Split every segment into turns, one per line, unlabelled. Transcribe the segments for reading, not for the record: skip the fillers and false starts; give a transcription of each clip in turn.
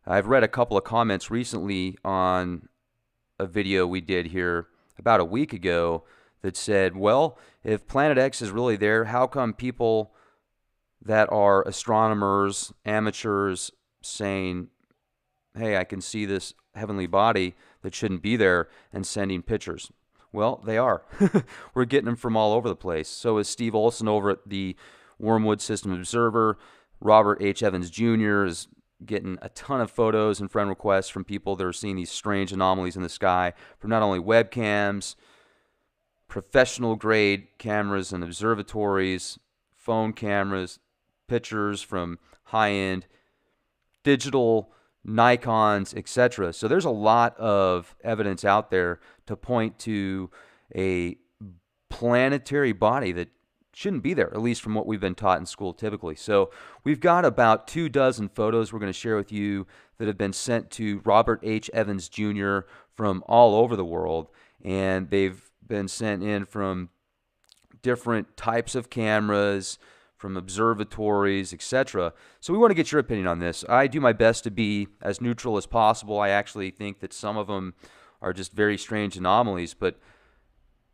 I've read a couple of comments recently on a video we did here about a week ago that said, well, if Planet X is really there, how come people that are astronomers, amateurs, saying, hey, I can see this heavenly body that shouldn't be there, and sending pictures? Well, they are. We're getting them from all over the place. So is Steve Olson over at the Wormwood System Observer. Robert H. Evans Jr. is getting a ton of photos and friend requests from people that are seeing these strange anomalies in the sky from not only webcams, professional grade cameras and observatories, phone cameras, pictures from high-end digital Nikons, etc. So there's a lot of evidence out there to point to a planetary body that shouldn't be there, at least from what we've been taught in school typically. So we've got about 24 photos we're going to share with you that have been sent to Robert H. Evans Jr. from all over the world, and they've been sent in from different types of cameras, from observatories, etc. So we want to get your opinion on this. I do my best to be as neutral as possible. I actually think that some of them are just very strange anomalies, but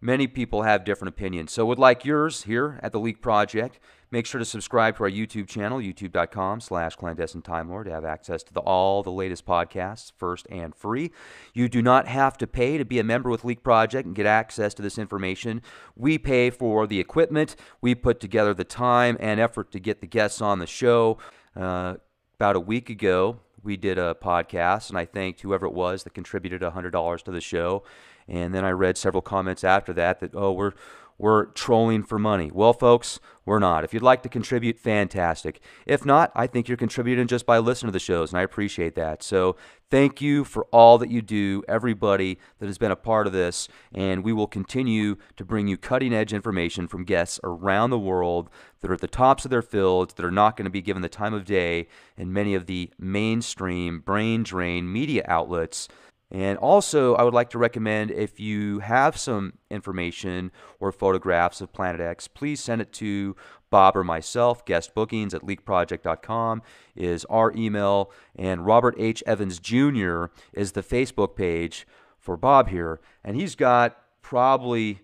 many people have different opinions. So would like yours here at the Leak Project. Make sure to subscribe to our YouTube channel, youtube.com/clandestine Time Lord, to have access to all the latest podcasts, first and free. You do not have to pay to be a member with Leak Project and get access to this information. We pay for the equipment. We put together the time and effort to get the guests on the show. About a week ago, we did a podcast, and I thanked whoever it was that contributed $100 to the show. And then I read several comments after that, oh, we're trolling for money. Well, folks, we're not. If you'd like to contribute, fantastic. If not, I think you're contributing just by listening to the shows, and I appreciate that. So thank you for all that you do, everybody that has been a part of this, and we will continue to bring you cutting-edge information from guests around the world that are at the tops of their fields, that are not going to be given the time of day in many of the mainstream, brain-drain media outlets. And also, I would like to recommend, if you have some information or photographs of Planet X, please send it to Bob or myself. Guest bookings at leakproject.com is our email. And Robert H. Evans Jr. is the Facebook page for Bob here. And he's got probably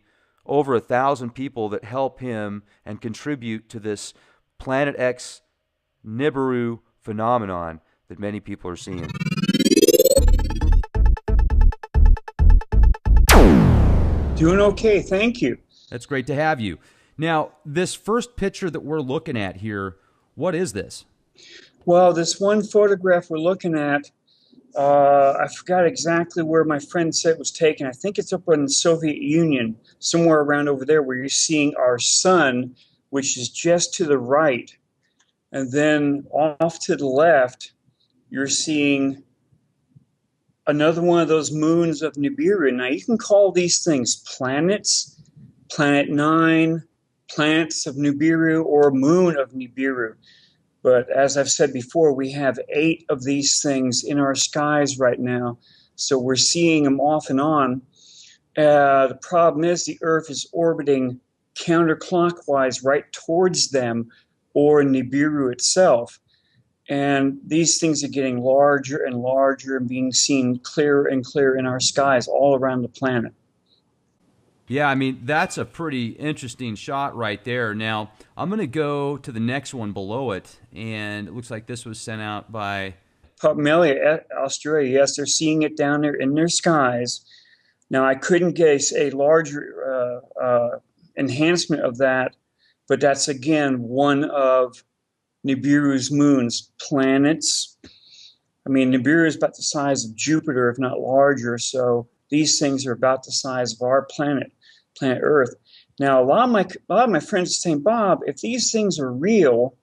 over 1,000 people that help him and contribute to this Planet X Nibiru phenomenon that many people are seeing.
Doing okay, thank you.
That's great to have you. Now, this first picture that we're looking at here, what is this?
Well, this one photograph we're looking at, I forgot exactly where my friend said it was taken. I think it's up in the Soviet Union, somewhere around over there, where you're seeing our sun, which is just to the right. And then off to the left, you're seeing another one of those moons of Nibiru. Now, you can call these things planets, Planet 9, planets of Nibiru, or moon of Nibiru. But as I've said before, we have 8 of these things in our skies right now. So we're seeing them off and on. The problem is the Earth is orbiting counterclockwise right towards them, or Nibiru itself. And these things are getting larger and larger and being seen clearer and clearer in our skies all around the planet.
Yeah, I mean, that's a pretty interesting shot right there. Now, I'm going to go to the next one below it, and it looks like this was sent out by
Papmelia, Australia. Yes, they're seeing it down there in their skies. Now, I couldn't get a larger enhancement of that, but that's, again, one of Nibiru's moons, planets. I mean, Nibiru is about the size of Jupiter, if not larger, so these things are about the size of our planet Earth. Now, a lot of my friends are saying, Bob, if these things are real,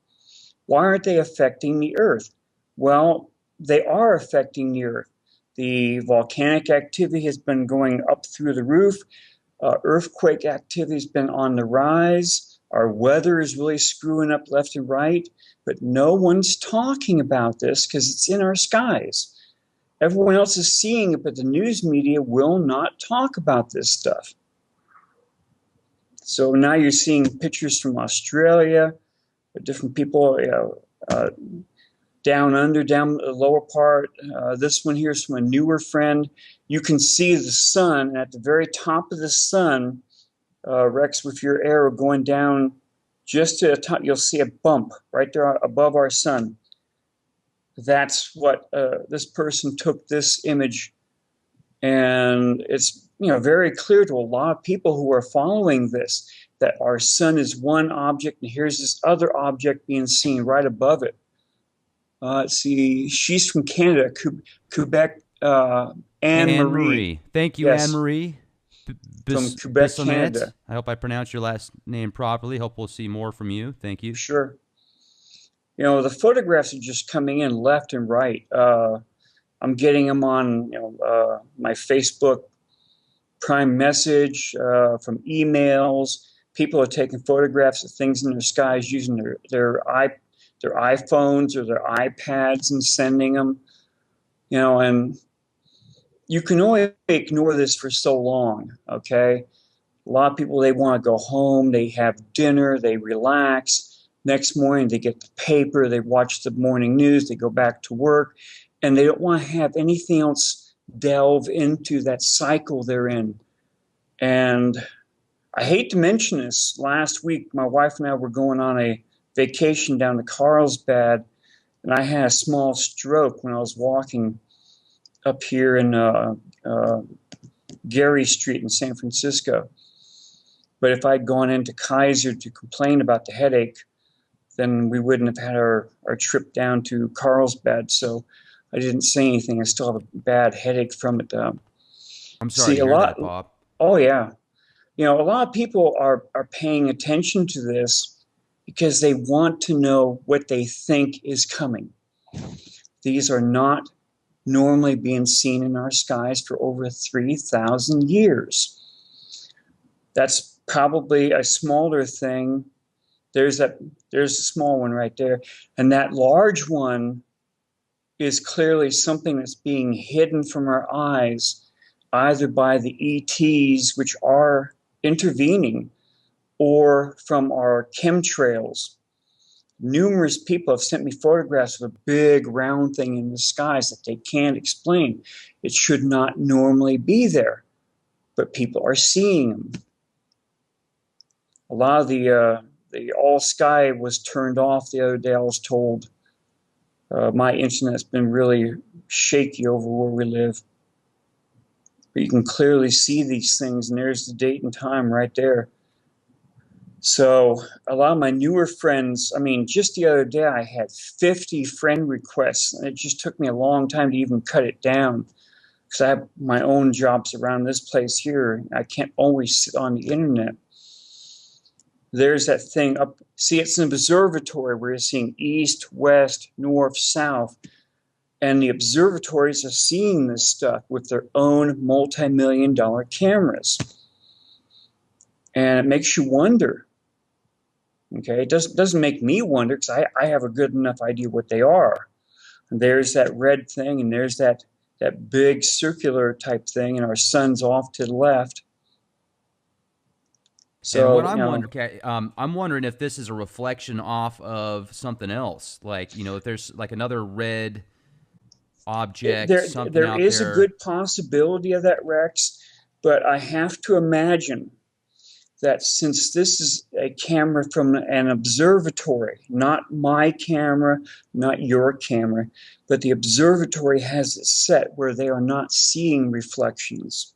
why aren't they affecting the Earth? Well, they are affecting the Earth. The volcanic activity has been going up through the roof. Earthquake activity has been on the rise. Our weather is really screwing up left and right, but no one's talking about this because it's in our skies. Everyone else is seeing it, but the news media will not talk about this stuff. So now you're seeing pictures from Australia, different people, down under, down the lower part. This one here is from a newer friend. You can see the sun, and at the very top of the sun, Rex, with your arrow going down just to the top, you'll see a bump right there above our sun. That's what this person took this image, and it's very clear to a lot of people who are following this that our sun is one object, and here's this other object being seen right above it. Let's see, she's from Canada, Quebec. Anne Marie.
Thank you,
Yes,
Anne Marie.
from Quebec, Canada.
I hope I pronounced your last name properly. Hope we'll see more from you. Thank you.
Sure. The photographs are just coming in left and right. I'm getting them on my Facebook Prime Message, from emails. People are taking photographs of things in the skies using their iPhones or their iPads and sending them. And you can only ignore this for so long, okay? A lot of people, they want to go home, they have dinner, they relax. Next morning, they get the paper, they watch the morning news, they go back to work, and they don't want to have anything else delve into that cycle they're in. And I hate to mention this. Last week, my wife and I were going on a vacation down to Carlsbad, and I had a small stroke when I was walking up here in Gary Street in San Francisco. But if I'd gone into Kaiser to complain about the headache, then we wouldn't have had our trip down to Carlsbad. So I didn't say anything. I still have a bad headache from it.
I'm sorry to hear that, Bob.
Oh, yeah. A lot of people are paying attention to this because they want to know what they think is coming. These are not normally being seen in our skies for over 3,000 years. That's probably a smaller thing. There's a small one right there. And that large one is clearly something that's being hidden from our eyes, either by the ETs, which are intervening, or from our chemtrails. Numerous people have sent me photographs of a big round thing in the skies that they can't explain. It should not normally be there, but people are seeing them. A lot of the all sky was turned off the other day, I was told. My internet's been really shaky over where we live. But you can clearly see these things, and there's the date and time right there. So a lot of my newer friends, just the other day I had 50 friend requests, and it just took me a long time to even cut it down because I have my own jobs around this place here. I can't always sit on the internet. There's that thing up. See, it's an observatory where you're seeing east, west, north, south. And the observatories are seeing this stuff with their own multi-million-dollar cameras. And it makes you wonder. Okay, it doesn't make me wonder because I have a good enough idea what they are. And there's that red thing, and there's that big circular type thing, and our sun's off to the left. So,
and what I'm wondering if this is a reflection off of something else, like if there's like another red object, something
there
out
is
there.
A good possibility of that, Rex, but I have to imagine that since this is a camera from an observatory, not my camera, not your camera, but the observatory has it set where they are not seeing reflections.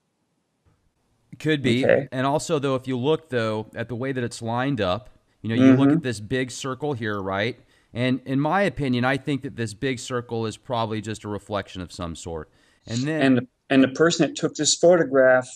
Could be.
Okay.
And also, though, if you look, though, at the way that it's lined up, you look at this big circle here, right? And in my opinion, I think that this big circle is probably just a reflection of some sort. And then,
and the person that took this photograph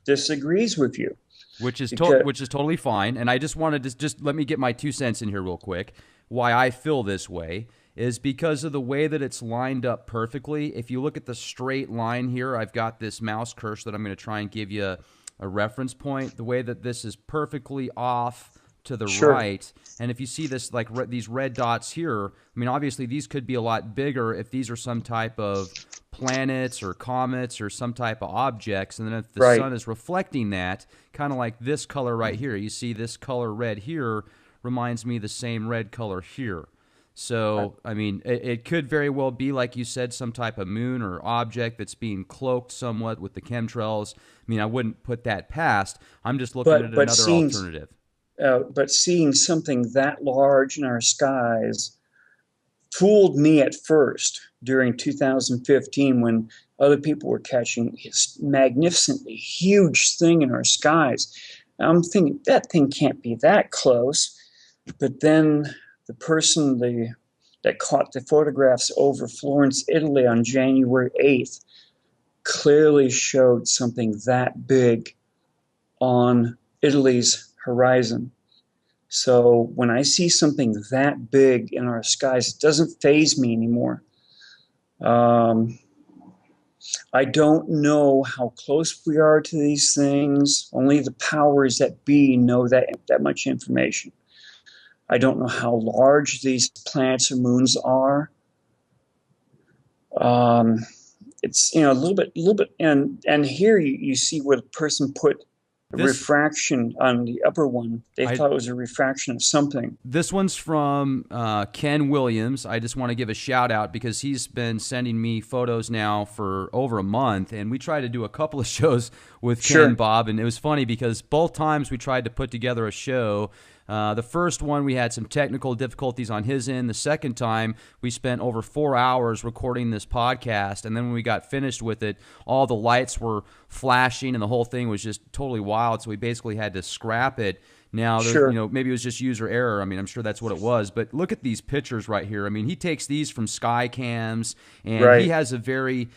disagrees with you,
which is totally fine. And I just wanted to just let me get my 2 cents in here real quick. Why I feel this way is because of the way that it's lined up perfectly. If you look at the straight line here, I've got this mouse cursor that I'm going to try and give you a reference point. The way that this is perfectly off to the right, and if you see this, like these red dots here, obviously these could be a lot bigger if these are some type of planets or comets or some type of objects, and then if the sun is reflecting that, kind of like this color right here, you see this color red here reminds me of the same red color here. So, I mean, it could very well be, like you said, some type of moon or object that's being cloaked somewhat with the chemtrails. I mean, I wouldn't put that past. I'm just looking at
but but
another
seeing
alternative.
but seeing something that large in our skies fooled me at first during 2015 when other people were catching this magnificently huge thing in our skies. I'm thinking that thing can't be that close. But then the person that caught the photographs over Florence, Italy on January 8th clearly showed something that big on Italy's horizon. So when I see something that big in our skies, it doesn't faze me anymore. Um, I don't know how close we are to these things. Only the powers that be know that much information. I don't know how large these planets or moons are. Um, it's a little bit, and here you see what a person put a
This
refraction on the upper one. They
I
thought it was a refraction of something.
This one's from Ken Williams. I just want to give a shout out because he's been sending me photos now for over a month, and we tried to do a couple of shows with Ken,
Sure,
Bob, and it was funny because both times we tried to put together a show. The first one, we had some technical difficulties on his end. The second time, we spent over 4 hours recording this podcast. And then when we got finished with it, all the lights were flashing and the whole thing was just totally wild. So we basically had to scrap it. Now,
sure,
maybe it was just user error. I mean, I'm sure that's what it was. But look at these pictures right here. I mean, he takes these from sky cams, and he
right.
has a very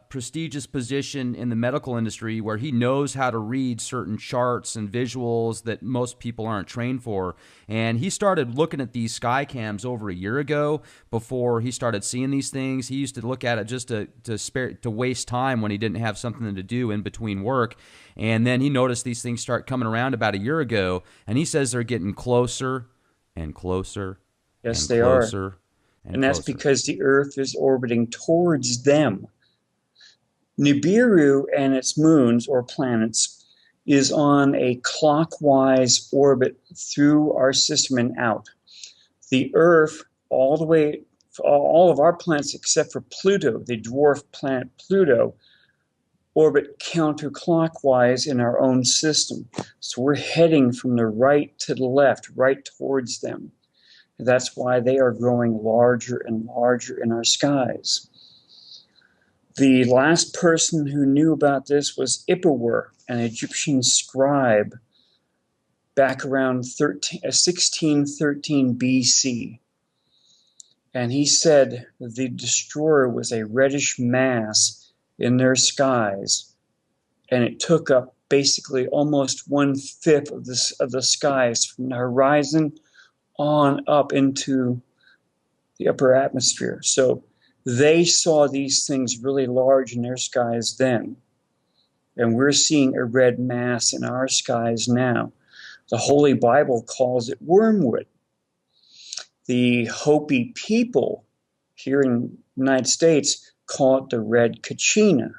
prestigious position in the medical industry where he knows how to read certain charts and visuals that most people aren't trained for. And he started looking at these sky cams over a year ago before he started seeing these things. He used to look at it just to waste time when he didn't have something to do in between work. And then he noticed these things start coming around about a year ago, and he says they're getting closer and closer
Yes,
and
they are.
closer and
And that's
closer.
because the Earth is orbiting towards them. Nibiru and its moons or planets is on a clockwise orbit through our system and out. The Earth, all the way, all of our planets except for Pluto, the dwarf planet Pluto, orbit counterclockwise in our own system. So we're heading from the right to the left, right towards them. That's why they are growing larger and larger in our skies. The last person who knew about this was Ipawer, an Egyptian scribe, back around 1613 BC. And he said the destroyer was a reddish mass in their skies, and it took up basically almost 1/5 of the skies from the horizon on up into the upper atmosphere. So they saw these things really large in their skies then. And we're seeing a red mass in our skies now. The Holy Bible calls it wormwood. The Hopi people here in the United States call it the red kachina.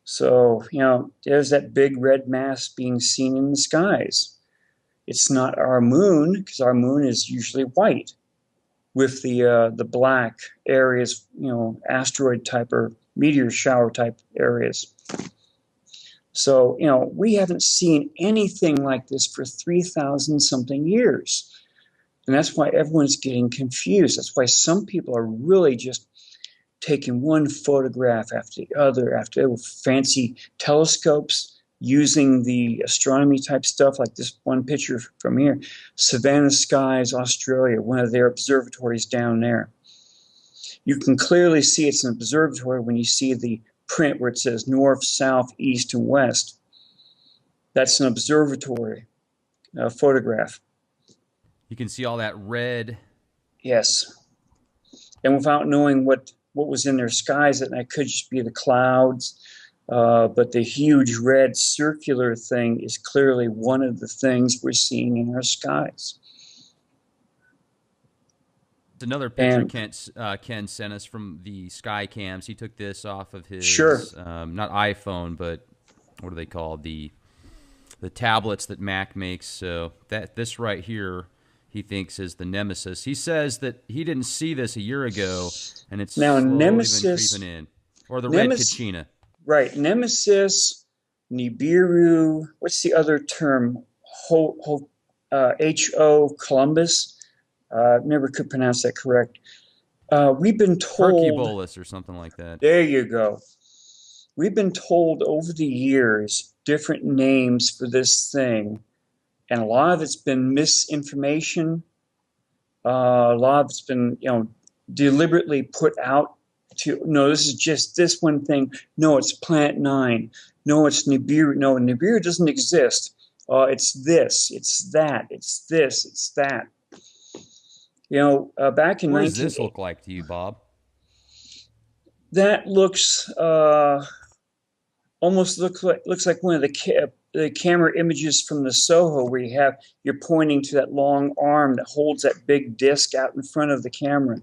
So, there's that big red mass being seen in the skies. It's not our moon, because our moon is usually white with the black areas, asteroid type or meteor shower type areas. So, we haven't seen anything like this for 3,000 something years. And that's why everyone's getting confused. That's why some people are really just taking one photograph after the other, fancy telescopes, using the astronomy type stuff like this one picture from here, Savannah Skies, Australia, one of their observatories down there. You can clearly see it's an observatory when you see the print where it says north, south, east, and west. That's an observatory photograph.
You can see all that red.
Yes. And without knowing what was in their skies, that could just be the clouds. But the huge red circular thing is clearly one of the things we're seeing in our skies.
Another picture
And
Ken sent us from the sky cams. He took this off of
sure,
his not iPhone, but what are they called? The tablets that Mac makes. So this right here he thinks is the nemesis. He says that he didn't see this a year ago, and it's
Now,
slowly been creeping in. Or the red
Nemesis,
Kachina.
right? Nemesis, Nibiru. What's the other term? Ho, Columbus. Never could pronounce that correct. We've been told.
Hercubolus or something like that.
There you go. We've been told over the years different names for this thing, and a lot of it's been misinformation. A lot of it's been, deliberately put out to, no, this is just this one thing. No, it's Planet Nine. No, it's Nibiru. No, Nibiru doesn't exist. It's this, it's that, it's this, it's that. Back in
What does
19...
this look like to you, Bob?
That looks almost looks like one of the camera images from the Soho where you're pointing to that long arm that holds that big disc out in front of the camera.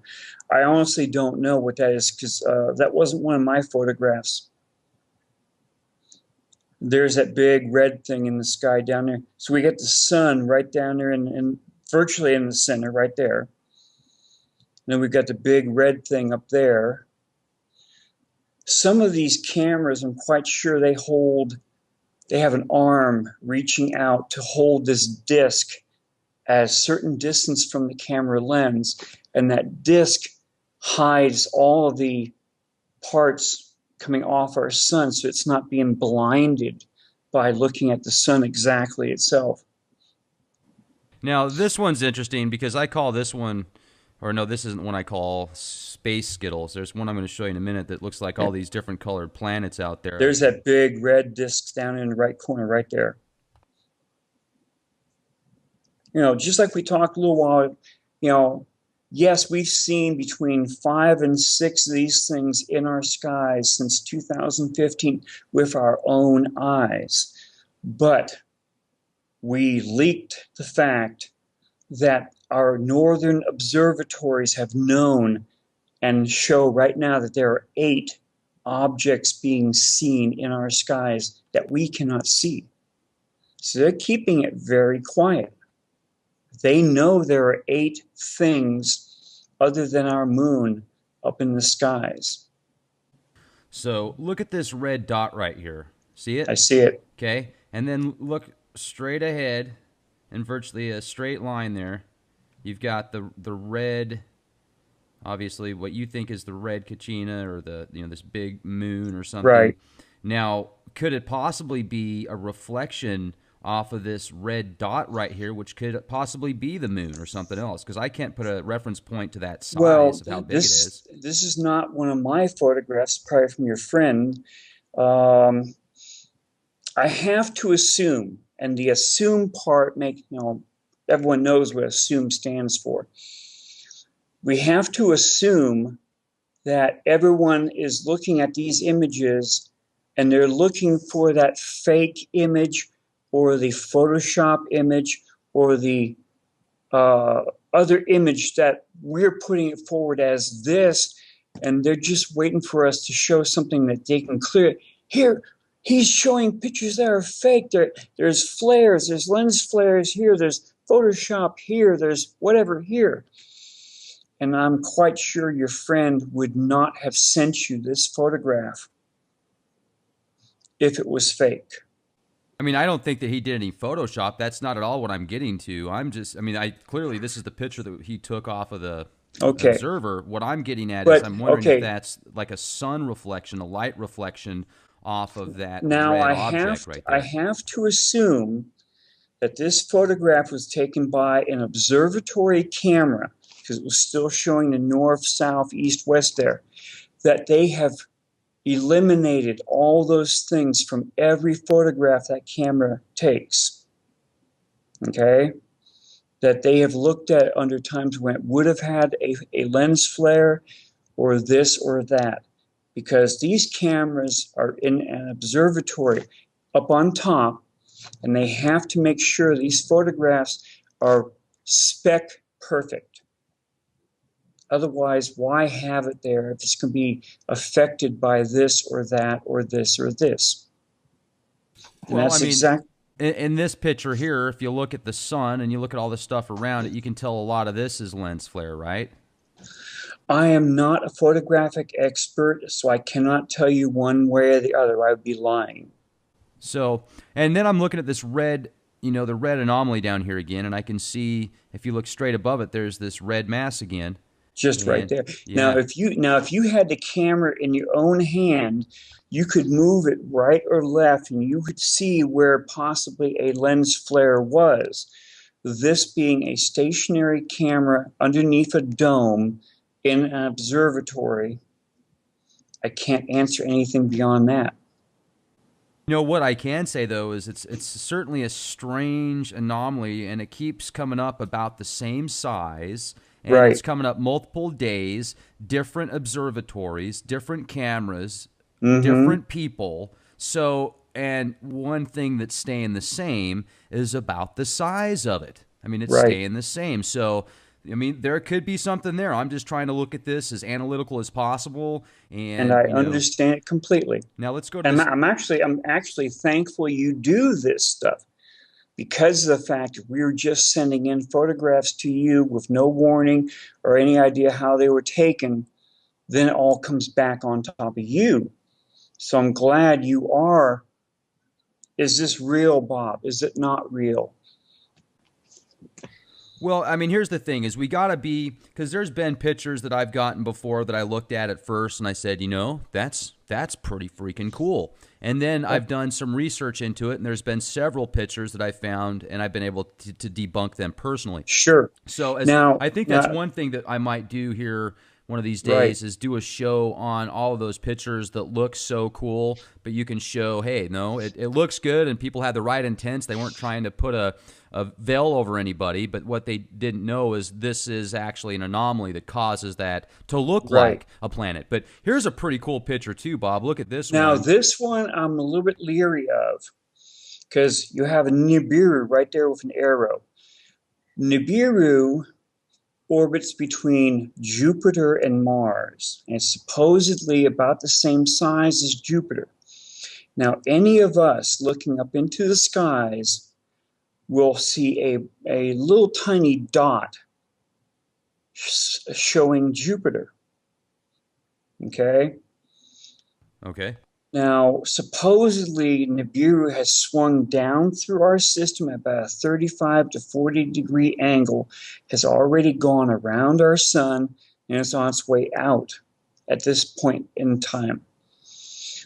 I honestly don't know what that is because that wasn't one of my photographs. There's that big red thing in the sky down there. So we got the sun right down there and virtually in the center right there. And then we've got the big red thing up there. Some of these cameras, I'm quite sure they have an arm reaching out to hold this disc at a certain distance from the camera lens, and that disc hides all of the parts coming off our sun, so it's not being blinded by looking at the sun exactly itself.
Now, this one's interesting because I call this one, or no, this isn't one I call Space Skittles. There's one I'm going to show you in a minute that looks like all these different colored planets out there.
There's that big red disc down in the right corner right there. Just like we talked a little while, yes, we've seen between 5 and 6 of these things in our skies since 2015 with our own eyes. But we leaked the fact that our northern observatories have known and show right now that there are 8 objects being seen in our skies that we cannot see. So they're keeping it very quiet. They know there are 8 things other than our moon up in the skies.
So look at this red dot right here. See it?
I see it.
Okay. And then look straight ahead and virtually a straight line there. You've got the red, obviously what you think is the red Kachina or this big moon or something.
Right.
Now, could it possibly be a reflection off of this red dot right here, which could possibly be the moon or something else? Because I can't put a reference point to that size of how big it is.
This is not one of my photographs, probably from your friend. I have to assume, and the assume part everyone knows what assume stands for. We have to assume that everyone is looking at these images and they're looking for that fake image or the Photoshop image or the other image that we're putting it forward as this, and they're just waiting for us to show something that they can clear. Here, he's showing pictures that are fake. There's flares, there's lens flares here, there's Photoshop here, there's whatever here. And I'm quite sure your friend would not have sent you this photograph if it was fake.
I mean, I don't think that he did any Photoshop. That's not at all what I'm getting to. Clearly this is the picture that he took off of the observer. What I'm getting at is I'm wondering if that's like a sun reflection, a light reflection off of that red object right there.
I have to assume that this photograph was taken by an observatory camera because it was still showing the north, south, east, west there, that they have eliminated all those things from every photograph that camera takes. Okay? That they have looked at under times when it would have had a lens flare or this or that. Because these cameras are in an observatory up on top, and they have to make sure these photographs are spec perfect. Otherwise, why have it there if it's going to be affected by this or that or this or this? And
In this picture here, if you look at the sun and you look at all the stuff around it, you can tell a lot of this is lens flare, right?
I am not a photographic expert, so I cannot tell you one way or the other. I would be lying.
So, and then I'm looking at this red, the red anomaly down here again, and I can see if you look straight above it, there's this red mass again.
Just right
And
there.
yeah,
Now if you had the camera in your own hand, you could move it right or left, and you could see where possibly a lens flare was. This being a stationary camera underneath a dome in an observatory, I can't answer anything beyond that.
what I can say though is it's certainly a strange anomaly, and it keeps coming up about the same size, and it's
Right.
coming up multiple days, different observatories, different cameras,
Mm-hmm.
different people. So, and one thing that's staying the same is about the size of it. I mean, it's
Right.
staying the same. So, I mean, there could be something there. I'm just trying to look at this as analytical as possible.
And
And,
I understand it completely.
now let's go to
And
this.
I'm actually thankful you do this stuff because of the fact that we were just sending in photographs to you with no warning or any idea how they were taken. Then it all comes back on top of you. So I'm glad you are. Is this real, Bob? Is it not real?
Well, I mean, here's the thing: is we gotta be, because there's been pictures that I've gotten before that I looked at first and I said, that's pretty freaking cool. And then I've done some research into it, and there's been several pictures that I found, and I've been able to debunk them personally.
Sure.
So as
Now,
I think that's
now,
one thing that I might do here one of these
right,
days is do a show on all of those pictures that look so cool, but you can show, hey, no, it looks good and people had the right intents. They weren't trying to put a veil over anybody, but what they didn't know is this is actually an anomaly that causes that to look
right.
like a planet. But here's a pretty cool picture too, Bob. Look at this
Now,
one.
this one I'm a little bit leery of because you have a Nibiru right there with an arrow. Nibiru orbits between Jupiter and Mars, and it's supposedly about the same size as Jupiter. Now, any of us looking up into the skies will see a little tiny dot showing Jupiter. Okay.
Okay.
Now, supposedly, Nibiru has swung down through our system at about a 35 to 40-degree angle, has already gone around our sun, and is on its way out at this point in time.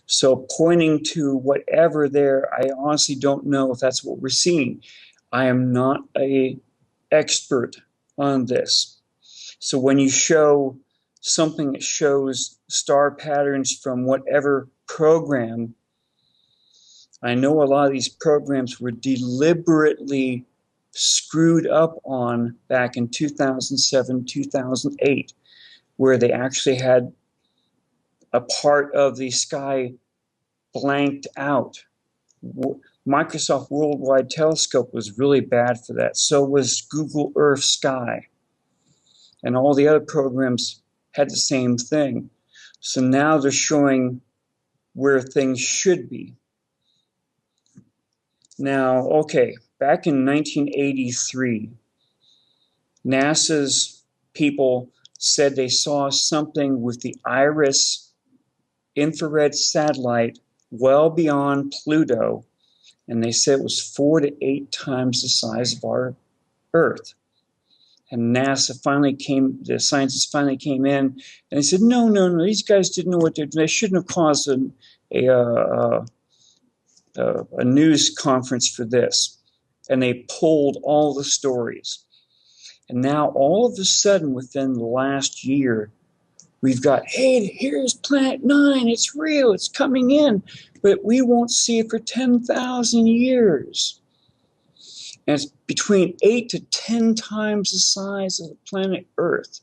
So, pointing to whatever there, I honestly don't know if that's what we're seeing. I am not a expert on this. So, when you show something that shows star patterns from whatever program, I know a lot of these programs were deliberately screwed up on back in 2007, 2008, where they actually had a part of the sky blanked out. Microsoft Worldwide Telescope was really bad for that. So was Google Earth Sky. And all the other programs had the same thing. So now they're showing where things should be. Now, okay, back in 1983, NASA's people said they saw something with the IRIS infrared satellite well beyond Pluto, and they said it was 4 to 8 times the size of our Earth. And the scientists finally came in and they said, no, no, no, these guys didn't know what they're doing. They shouldn't have caused a news conference for this. And they pulled all the stories. And now, all of a sudden, within the last year, we've got, hey, here's Planet Nine. It's real. It's coming in. But we won't see it for 10,000 years. And it's between 8 to 10 times the size of the planet Earth.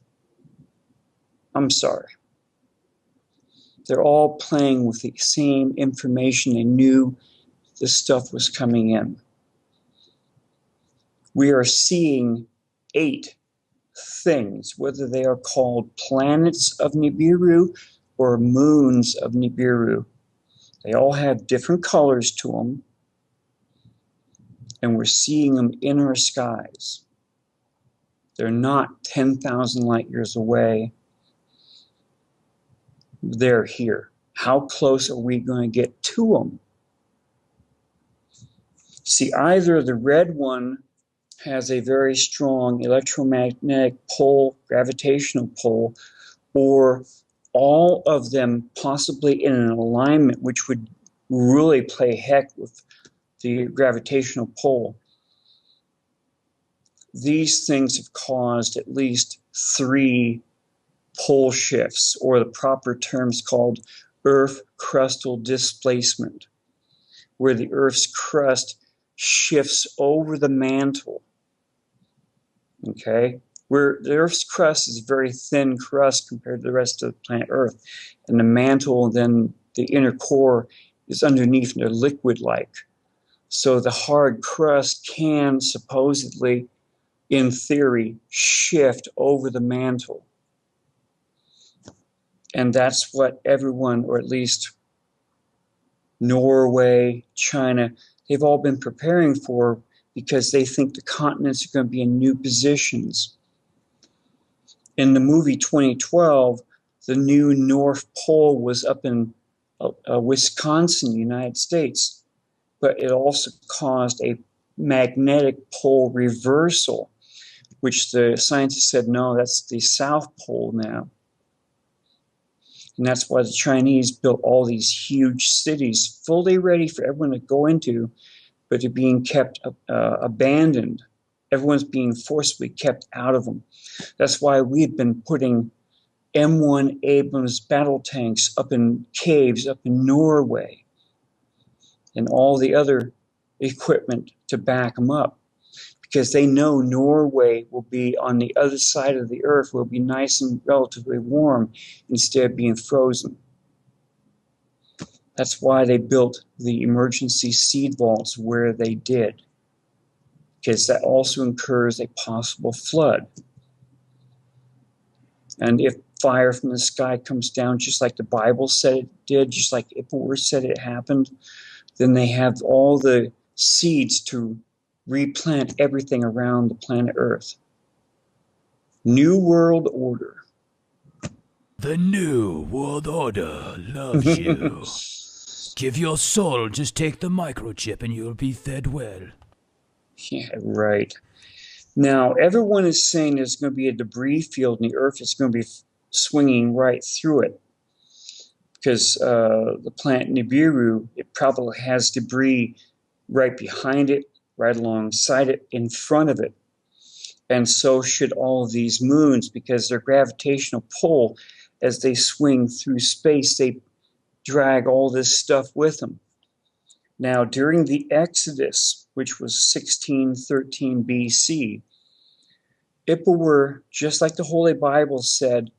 I'm sorry. They're all playing with the same information. They knew this stuff was coming in. We are seeing 8 things, whether they are called planets of Nibiru or moons of Nibiru. They all have different colors to them. and we're seeing them in our skies. They're not 10,000 light years away. They're here. How close are we going to get to them? See, either the red one has a very strong electromagnetic pull, gravitational pull, or all of them possibly in an alignment, which would really play heck with the gravitational pull. These things have caused at least 3 pole shifts, or the proper terms called Earth crustal displacement, where the Earth's crust shifts over the mantle. Okay? Where the Earth's crust is a very thin crust compared to the rest of the planet Earth, and the mantle, then the inner core, is underneath and they're liquid-like. So the hard crust can supposedly, in theory, shift over the mantle. And that's what everyone, or at least Norway, China, they've all been preparing for, because they think the continents are going to be in new positions. In the movie 2012, the new North Pole was up in Wisconsin, United States, but it also caused a magnetic pole reversal, which the scientists said, no, that's the South Pole now. And that's why the Chinese built all these huge cities, fully ready for everyone to go into, but they're being kept abandoned. Everyone's being forcibly kept out of them. That's why we've been putting M1 Abrams battle tanks up in caves up in Norway and all the other equipment to back them up, because they know Norway will be on the other side of the earth, will be nice and relatively warm instead of being frozen. That's why they built the emergency seed vaults where they did, because that also incurs a possible flood. And if fire from the sky comes down, just like the Bible said it did, just like Ippur said it happened, then they have all the seeds to replant everything around the planet Earth. New World Order.
The New World Order loves you. Give your soul, just take the microchip and you'll be fed well.
Yeah, right. Now, everyone is saying there's going to be a debris field in the Earth that's going to be swinging right through it, because the planet Nibiru, it probably has debris right behind it, right alongside it, in front of it. And so should all of these moons, because their gravitational pull, as they swing through space, they drag all this stuff with them. Now, during the Exodus, which was 1613 BC, Ippur, just like the Holy Bible said,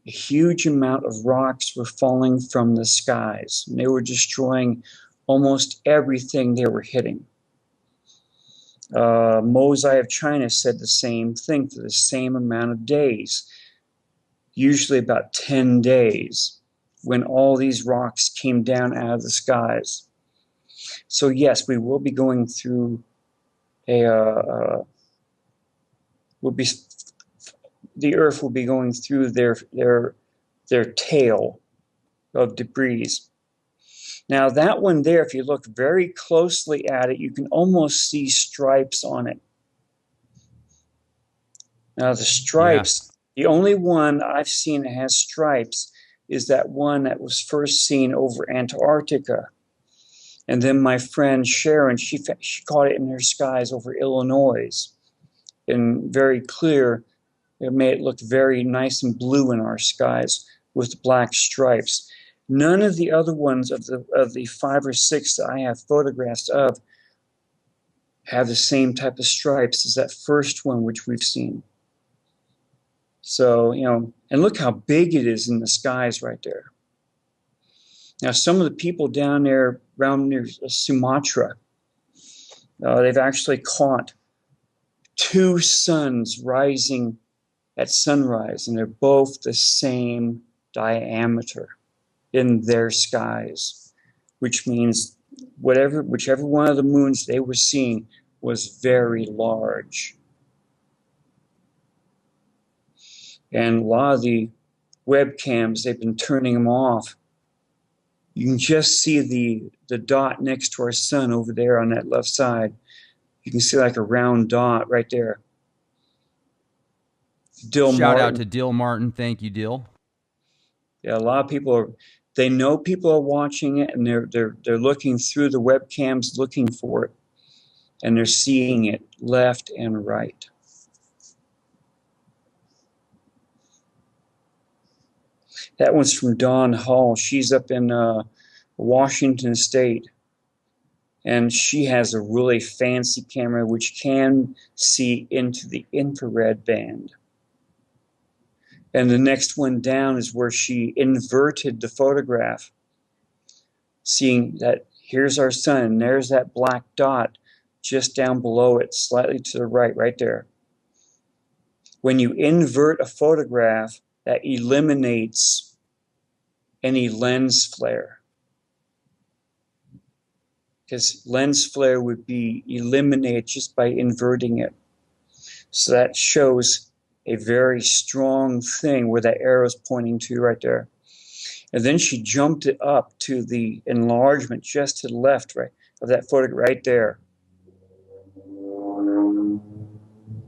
a huge amount of rocks were falling from the skies, and they were destroying almost everything they were hitting. Mosai of China said the same thing for the same amount of days, usually about 10 days, when all these rocks came down out of the skies. So yes, we will be going through the Earth will be going through their tail of debris. Now that one there, if you look very closely at it, you can almost see stripes on it. Now the stripes, the only one I've seen that has stripes is that one that was first seen over Antarctica. And then my friend Sharon, she caught it in her skies over Illinois, and very clear. It made it look very nice and blue in our skies with black stripes. None of the other ones of the 5 or 6 that I have photographs of have the same type of stripes as that first one which we've seen. So, and look how big it is in the skies right there. Now, some of the people down there around near Sumatra, they've actually caught 2 suns rising at sunrise, and they're both the same diameter in their skies, which means whichever one of the moons they were seeing was very large. And a lot of the webcams, they've been turning them off. You can just see the dot next to our sun over there on that left side. You can see like a round dot right there. Dill
Shout
Martin.
out to Dill Martin. Thank you, Dill.
Yeah, a lot of people they know people are watching it, and they're looking through the webcams looking for it, and they're seeing it left and right. That one's from Dawn Hall. She's up in Washington State, and she has a really fancy camera which can see into the infrared band. And the next one down is where she inverted the photograph, seeing that here's our sun, and there's that black dot just down below it, slightly to the right, right there. When you invert a photograph, that eliminates any lens flare. Because lens flare would be eliminated just by inverting it. So that shows a very strong thing where that arrow is pointing to right there. And then she jumped it up to the enlargement just to the left, right, of that photograph right there.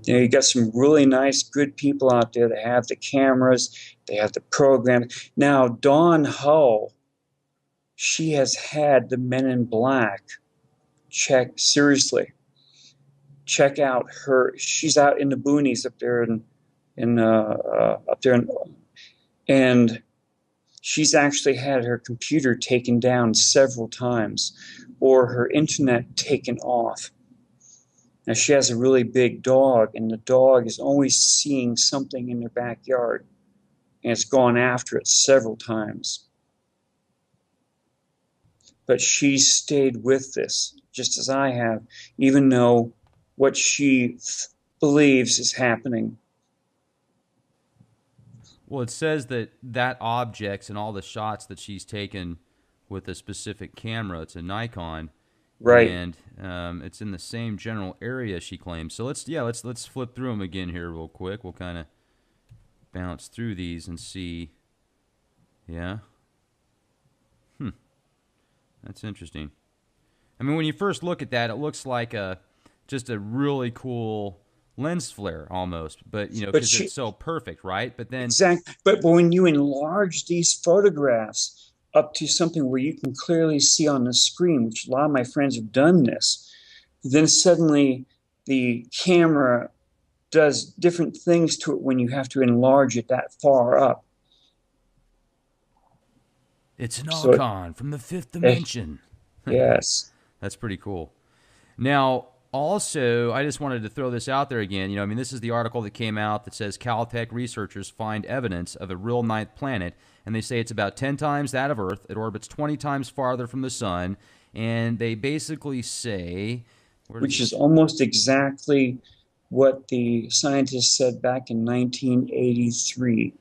You know, you got some really nice, good people out there that have the cameras, they have the program. Now, Dawn Hull, she has had the Men in Black check out her. She's out in the boonies up there and she's actually had her computer taken down several times or her internet taken off. Now, she has a really big dog, and the dog is always seeing something in their backyard, and it's gone after it several times. But she stayed with this, just as I have, even though what she believes is happening.
Well, it says that objects and all the shots that she's taken with a specific camera, it's a Nikon,
Right.
And it's in the same general area, she claims. So let's flip through them again here real quick. We'll kind of bounce through these and see. Yeah. That's interesting. I mean, when you first look at that, it looks like just a really cool lens flare almost, but you know, because it's so perfect, right? But then
exactly. But when you enlarge these photographs up to something where you can clearly see on the screen, which a lot of my friends have done this, then suddenly the camera does different things to it when you have to enlarge it that far up.
It's an icon from the fifth dimension.
Yes.
That's pretty cool. Now, also, I just wanted to throw this out there again. You know, I mean, this is the article that came out that says Caltech researchers find evidence of a real ninth planet, and they say it's about 10 times that of Earth. It orbits 20 times farther from the sun, and they basically say...
Which is almost exactly what the scientists said back in 1983.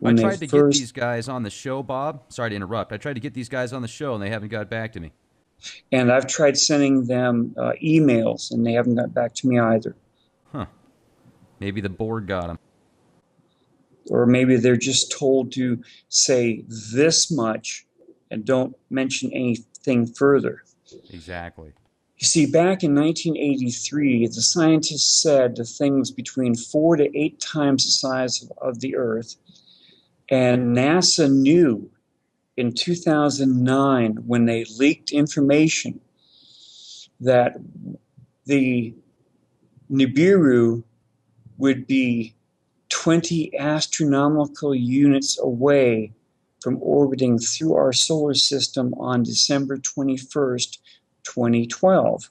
I tried to get these guys on the show, Bob. Sorry to interrupt. I tried to get these guys on the show, and they haven't got back to me.
And I've tried sending them emails, and they haven't got back to me either.
Huh. Maybe the board got them.
Or maybe they're just told to say this much and don't mention anything further.
Exactly.
You see, back in 1983, the scientists said the thing was between 4 to 8 times the size of the Earth. And NASA knew in 2009, when they leaked information, that the Nibiru would be 20 astronomical units away from orbiting through our solar system on December 21st, 2012.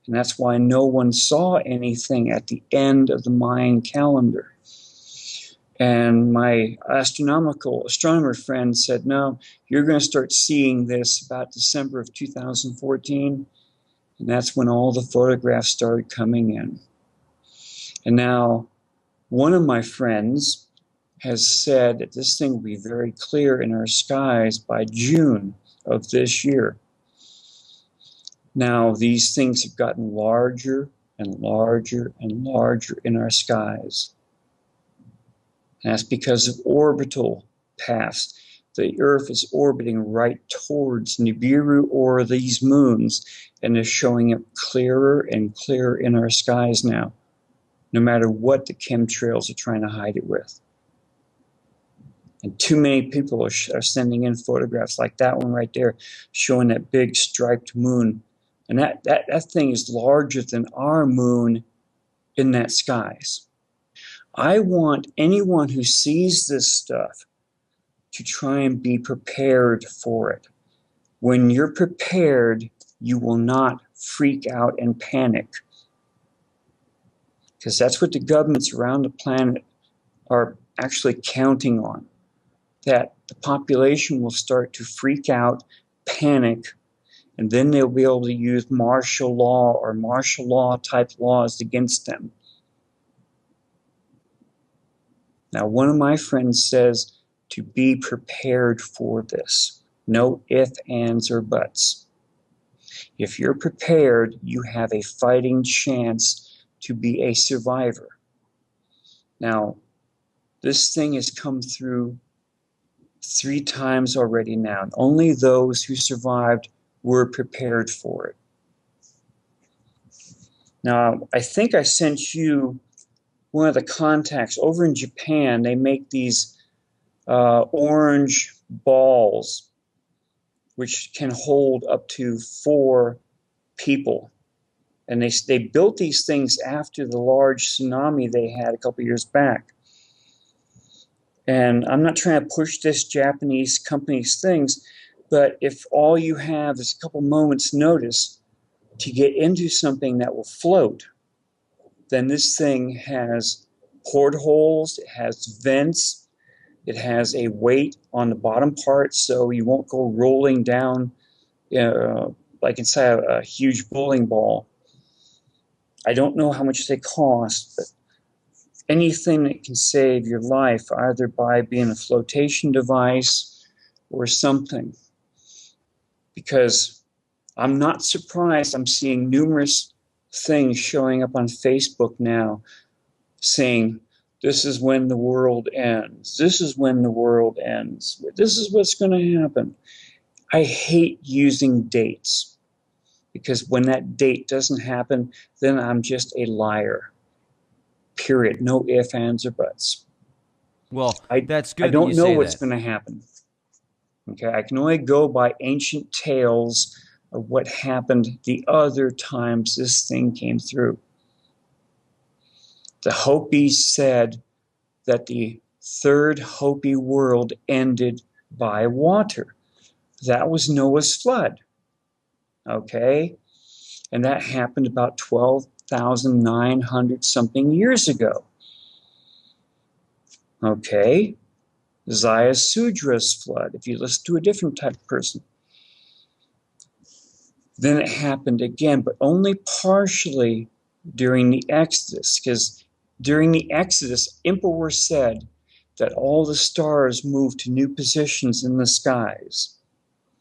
And that's why no one saw anything at the end of the Mayan calendar. And my astronomer friend said, no, you're going to start seeing this about December of 2014. And that's when all the photographs started coming in. And now one of my friends has said that this thing will be very clear in our skies by June of this year. Now, these things have gotten larger and larger in our skies. And that's because of orbital paths. The Earth is orbiting right towards Nibiru or these moons, and they're showing up clearer and clearer in our skies now, no matter what the chemtrails are trying to hide it with. And too many people are sending in photographs like that one right there, showing that big striped moon. And that thing is larger than our moon in that skies. I want anyone who sees this stuff to try and be prepared for it. When you're prepared, you will not freak out and panic. Because that's what the governments around the planet are actually counting on. That the population will start to freak out, panic, and then they'll be able to use martial law or martial law type laws against them. Now, one of my friends says to be prepared for this. No ifs, ands, or buts. If you're prepared, you have a fighting chance to be a survivor. Now, this thing has come through 3 times already now, and only those who survived were prepared for it. Now, I think I sent you one of the contacts over in Japan. They make these orange balls which can hold up to 4 people. And they built these things after the large tsunami they had a couple years back. And I'm not trying to push this Japanese company's things, but if all you have is a couple moments notice to get into something that will float, then this thing has portholes, it has vents, it has a weight on the bottom part so you won't go rolling down like inside a huge bowling ball. I don't know how much they cost, but anything that can save your life, either by being a flotation device or something. Because I'm not surprised I'm seeing numerous things showing up on Facebook now saying, this is when the world ends. This is when the world ends. This is what's going to happen. I hate using dates because when that date doesn't happen, then I'm just a liar. Period. No ifs, ands, or buts.
Well, that's good.
I don't
that you
know
say
what's
that.
going to happen. Okay, I can only go by ancient tales of what happened the other times this thing came through. The Hopis said that the third Hopi world ended by water. That was Noah's flood. Okay? And that happened about 12,900 something years ago. Okay? Zaya Sudra's flood, if you listen to a different type of person. Then it happened again, but only partially during the Exodus, because during the Exodus, Emperor said that all the stars moved to new positions in the skies.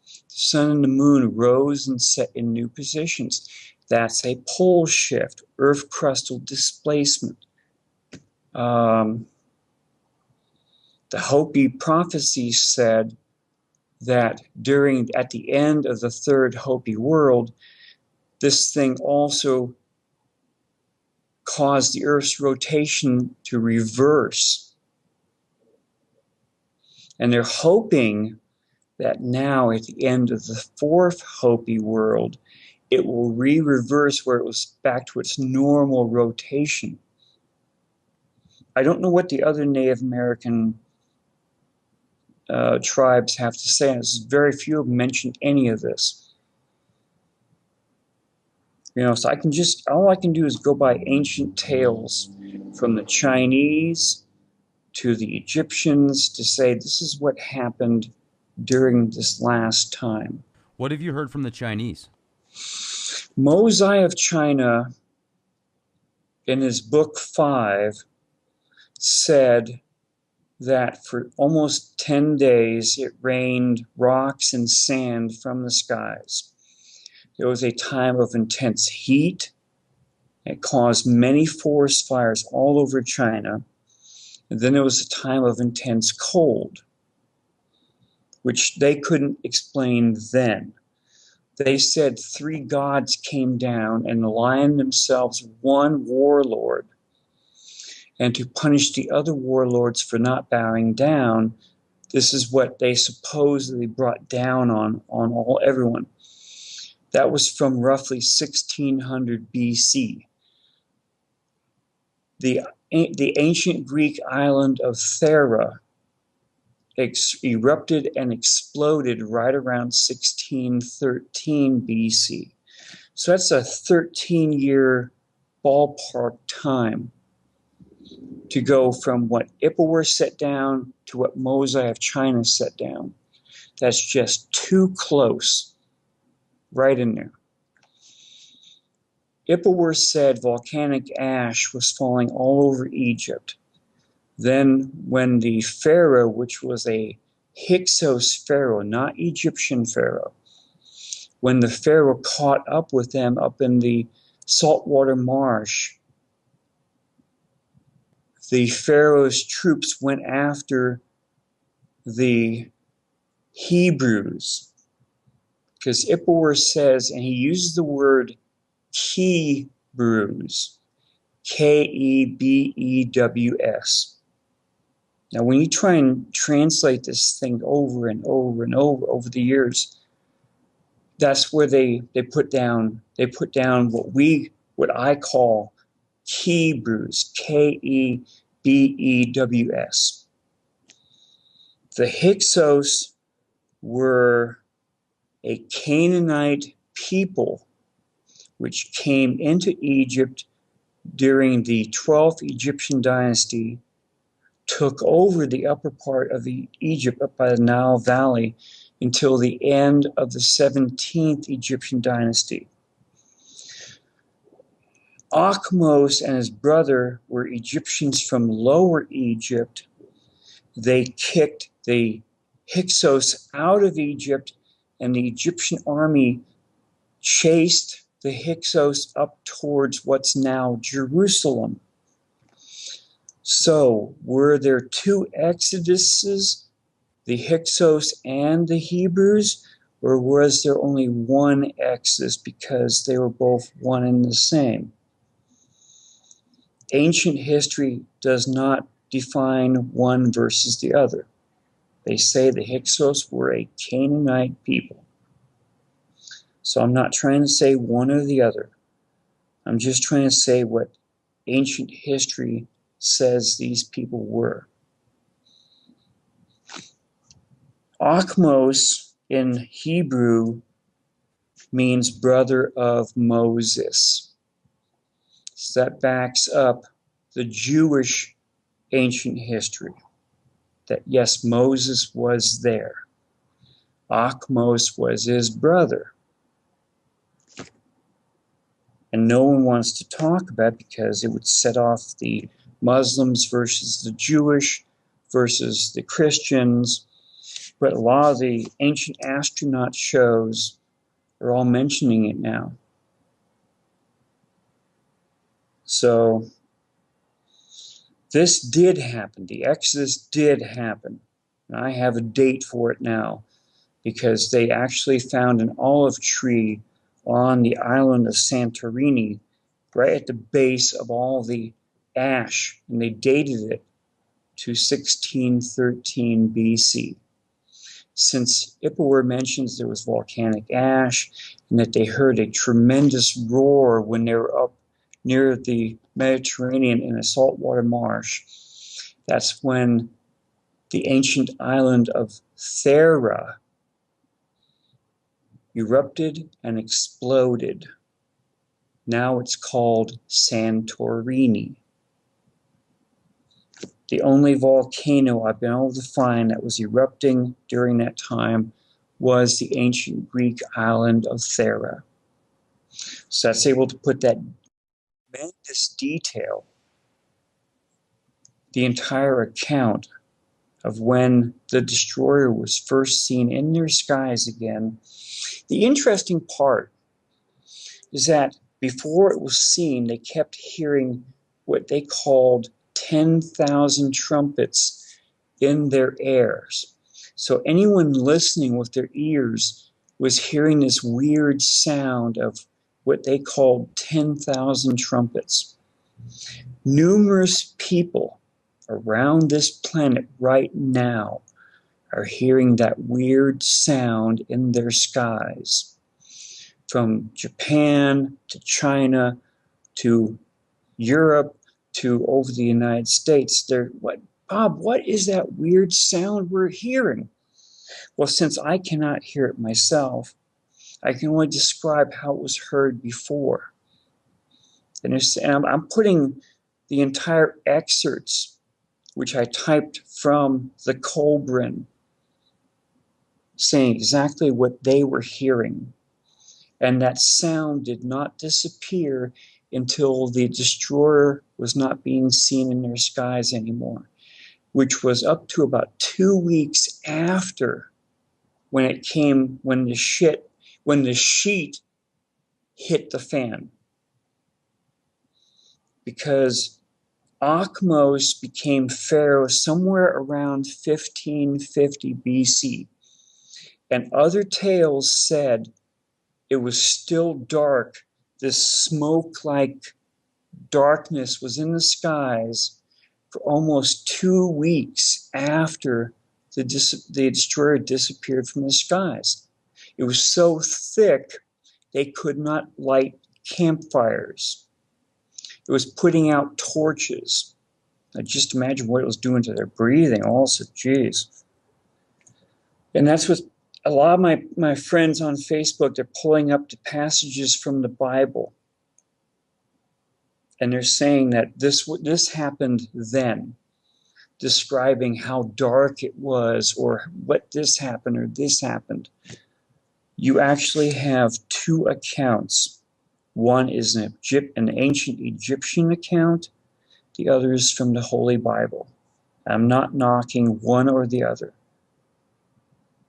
The sun and the moon rose and set in new positions. That's a pole shift, Earth crustal displacement. The Hopi prophecy said that at the end of the third Hopi world, this thing also caused the Earth's rotation to reverse. And they're hoping that now at the end of the fourth Hopi world, it will reverse where it was back to its normal rotation. I don't know what the other Native American tribes have to say, and very few of them mention any of this. So all I can do is go by ancient tales from the Chinese to the Egyptians to say this is what happened during this last time.
What have you heard from the Chinese?
Mosai of China, in his book 5, said that for almost 10 days it rained rocks and sand from the skies. There was a time of intense heat, It caused many forest fires all over China. And then there was a time of intense cold, which they couldn't explain then. They said 3 gods came down and aligned themselves one warlord. And to punish the other warlords for not bowing down, this is what they supposedly brought down on everyone. That was from roughly 1600 BC. The ancient Greek island of Thera erupted and exploded right around 1613 BC. So that's a 13-year ballpark time to go from what Ipuwer set down to what Mosai of China set down. That's just too close, right in there. Ipuwer said volcanic ash was falling all over Egypt. Then when the pharaoh, which was a Hyksos pharaoh, not Egyptian pharaoh, when the pharaoh caught up with them up in the saltwater marsh, the pharaoh's troops went after the Hebrews, because Ipuwer says, and he uses the word Hebrews, Kebews. Now, when you try and translate this thing over and over and over the years, that's where they put down what I call Hebrews, Kebews. The Hyksos were a Canaanite people which came into Egypt during the 12th Egyptian dynasty, took over the upper part of Egypt up by the Nile Valley until the end of the 17th Egyptian dynasty. Akhmos and his brother were Egyptians from Lower Egypt. They kicked the Hyksos out of Egypt, and the Egyptian army chased the Hyksos up towards what's now Jerusalem. So, were there 2 exoduses, the Hyksos and the Hebrews, or was there only one exodus because they were both one and the same? Ancient history does not define one versus the other. They say the Hyksos were a Canaanite people. So I'm not trying to say one or the other. I'm just trying to say what ancient history says these people were. Akhmos in Hebrew means brother of Moses. So that backs up the Jewish ancient history, that yes, Moses was there. Akhmos was his brother. And no one wants to talk about it because it would set off the Muslims versus the Jewish versus the Christians. But a lot of the ancient astronaut shows are all mentioning it now. So this did happen. The Exodus did happen. And I have a date for it now because they actually found an olive tree on the island of Santorini, right at the base of all the ash, and they dated it to 1613 BC. Since Ipuwer mentions there was volcanic ash and that they heard a tremendous roar when they were up near the Mediterranean in a saltwater marsh, that's when the ancient island of Thera erupted and exploded. Now it's called Santorini. The only volcano I've been able to find that was erupting during that time was the ancient Greek island of Thera. So that's able to put that tremendous detail, the entire account of when the destroyer was first seen in their skies again. The interesting part is that Before it was seen, they kept hearing what they called 10,000 trumpets in their ears. So anyone listening with their ears was hearing this weird sound of what they called 10,000 trumpets. Numerous people around this planet right now are hearing that weird sound in their skies. From Japan to China to Europe to over the United States. Bob, what is that weird sound we're hearing? Well, since I cannot hear it myself, I can only describe how it was heard before. And I'm putting the entire excerpts, which I typed from the Colbrin, saying exactly what they were hearing. And that sound did not disappear until the destroyer was not being seen in their skies anymore, which was up to about 2 weeks after when the sheet hit the fan. Because Akhmos became pharaoh somewhere around 1550 BC. And other tales said it was still dark. This smoke-like darkness was in the skies for almost 2 weeks after the destroyer disappeared from the skies. It was so thick they could not light campfires. It was putting out torches. I just imagine what it was doing to their breathing also. Geez. And that's what a lot of my friends on Facebook, they're pulling up the passages from the Bible. And they're saying that this happened then, describing how dark it was, or what this happened, or this happened. You actually have two accounts. One is an ancient Egyptian account. The other is from the Holy Bible. I'm not knocking one or the other.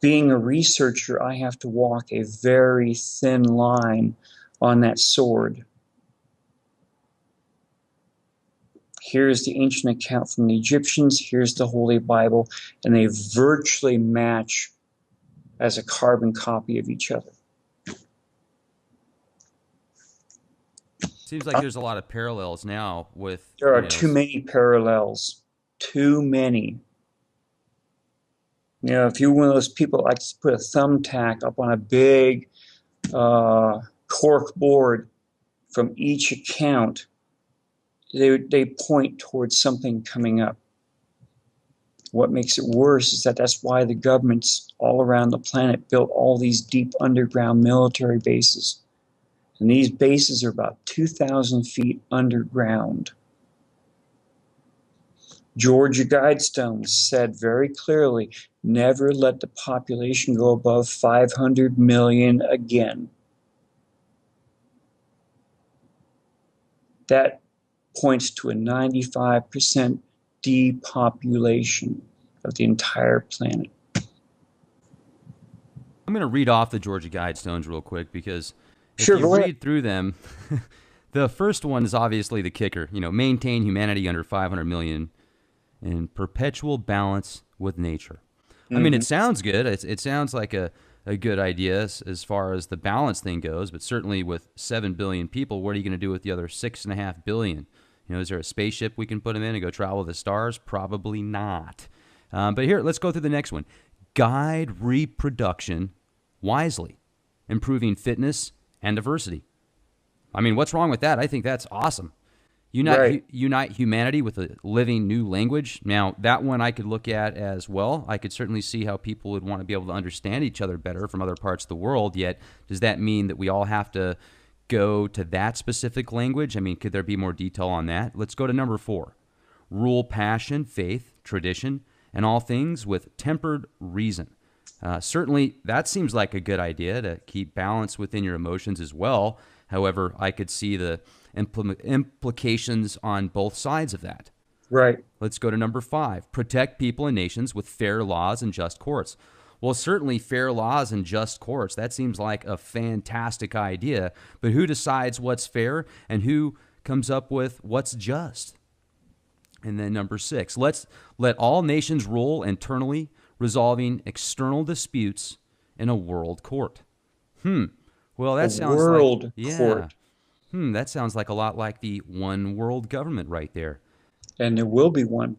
Being a researcher, I have to walk a very thin line on that sword. Here's the ancient account from the Egyptians, here's the Holy Bible, and they virtually match as a carbon copy of each other.
Seems like there's a lot of parallels now with...
There are too many parallels. Too many. You know, if you're one of those people that likes to put a thumbtack up on a big cork board from each account, they point towards something coming up. What makes it worse is that's why the governments all around the planet built all these deep underground military bases. And these bases are about 2,000 feet underground. Georgia Guidestones said very clearly, never let the population go above 500 million again. That points to a 95% depopulation of the entire planet.
I'm going to read off the Georgia Guidestones real quick because if
Sure,
you read through them, the first one is obviously the kicker. You know, maintain humanity under 500 million in perpetual balance with nature. I mean, it sounds good. It sounds like a good idea as far as the balance thing goes, but certainly with 7 billion people, what are you going to do with the other 6.5 billion? You know, is there a spaceship we can put them in and go travel the stars? Probably not. But here, let's go through the next one. Guide reproduction wisely, improving fitness and diversity. I mean, what's wrong with that? I think that's awesome. Unite humanity with a living new language. Now, that one I could look at as well. I could certainly see how people would want to be able to understand each other better from other parts of the world. Yet, does that mean that we all have to go to that specific language? I mean, could there be more detail on that? Let's go to number 4. Rule passion, faith, tradition, and all things with tempered reason. Certainly, that seems like a good idea to keep balance within your emotions as well. However, I could see the implications on both sides of that.
Right.
Let's go to number 5. Protect people and nations with fair laws and just courts. Well, certainly fair laws and just courts. That seems like a fantastic idea. But who decides what's fair and who comes up with what's just? And then number 6, let's let all nations rule internally, resolving external disputes in a world court. Well, that sounds
world
like
court.
That sounds like a lot like the one world government right there.
And there will be one.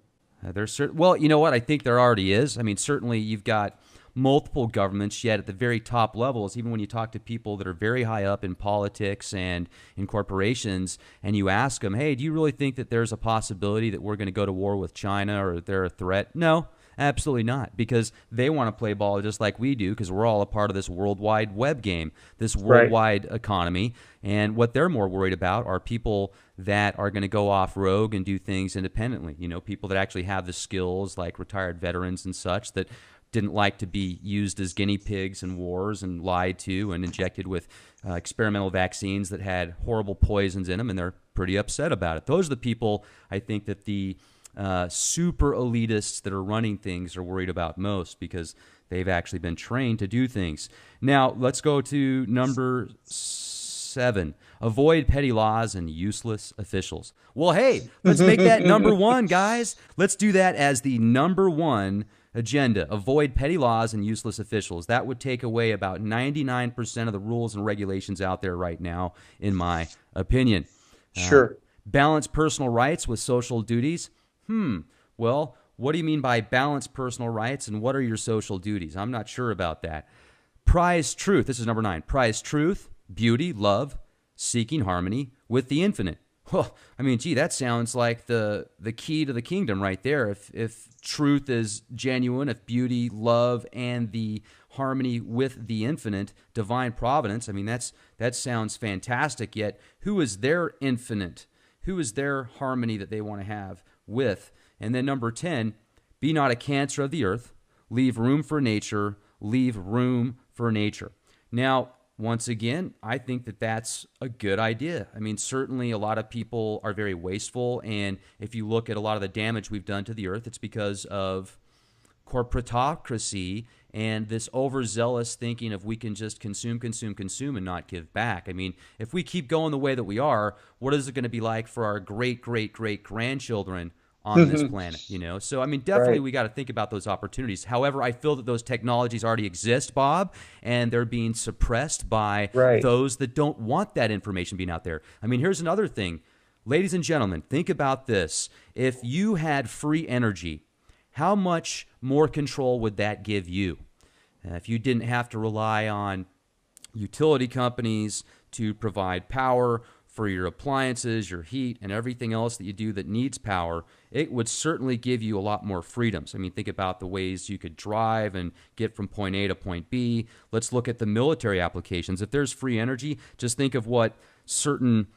Well, you know what? I think there already is. I mean, certainly you've got multiple governments, yet at the very top levels, even when you talk to people that are very high up in politics and in corporations, and you ask them, hey, do you really think that there's a possibility that we're going to go to war with China, or they're a threat? No, absolutely not, because they want to play ball just like we do, because we're all a part of this worldwide web game, this worldwide economy. And what they're more worried about are people that are going to go off rogue and do things independently. You know, people that actually have the skills, like retired veterans and such, that didn't like to be used as guinea pigs in wars and lied to and injected with experimental vaccines that had horrible poisons in them, and they're pretty upset about it. Those are the people I think that the super elitists that are running things are worried about most, because they've actually been trained to do things. Now, let's go to number 7. Avoid petty laws and useless officials. Well, hey, let's make that number 1, guys. Let's do that as the number 1 agenda. Avoid petty laws and useless officials. That would take away about 99% of the rules and regulations out there right now, in my opinion.
Sure.
Balance personal rights with social duties. Well, what do you mean by balance personal rights, and what are your social duties? I'm not sure about that. Prize truth. This is number 9. Prize truth, beauty, love, seeking harmony with the infinite. Well, I mean, gee, that sounds like the key to the kingdom right there. If truth is genuine, if beauty, love, and the harmony with the infinite, divine providence, I mean, that sounds fantastic. Yet, who is their infinite? Who is their harmony that they want to have with? And then number 10, be not a cancer of the earth. Leave room for nature. Leave room for nature. Now, once again, I think that that's a good idea. I mean, certainly a lot of people are very wasteful, and if you look at a lot of the damage we've done to the earth, it's because of corporatocracy and this overzealous thinking of we can just consume and not give back. I mean, if we keep going the way that we are, what is it going to be like for our great-great-great-grandchildren on this planet, you know? So, I mean, definitely we got to think about those opportunities. However, I feel that those technologies already exist, Bob, and they're being suppressed by those that don't want that information being out there. I mean, here's another thing. Ladies and gentlemen, think about this. If you had free energy, how much more control would that give you? If you didn't have to rely on utility companies to provide power for your appliances, your heat, and everything else that you do that needs power, it would certainly give you a lot more freedoms. I mean, think about the ways you could drive and get from point A to point B. Let's look at the military applications. If there's free energy, just think of what certain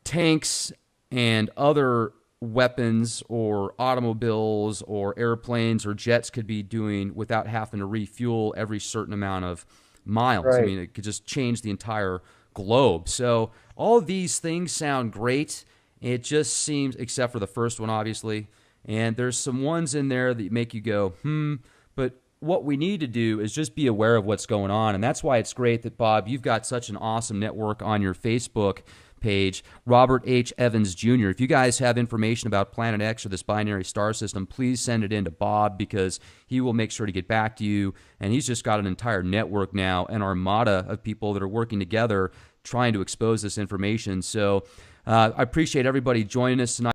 tanks and other weapons or automobiles or airplanes or jets could be doing without having to refuel every certain amount of miles. I mean, it could just change the entire globe. So all of these things sound great. It just seems, except for the first one, obviously, and there's some ones in there that make you go, but what we need to do is just be aware of what's going on. And that's why it's great that, Bob, you've got such an awesome network on your Facebook page, Robert H. Evans Jr. If you guys have information about Planet X or this binary star system, please send it in to Bob, because he will make sure to get back to you. And he's just got an entire network now, an armada of people that are working together trying to expose this information. So I appreciate everybody joining us tonight.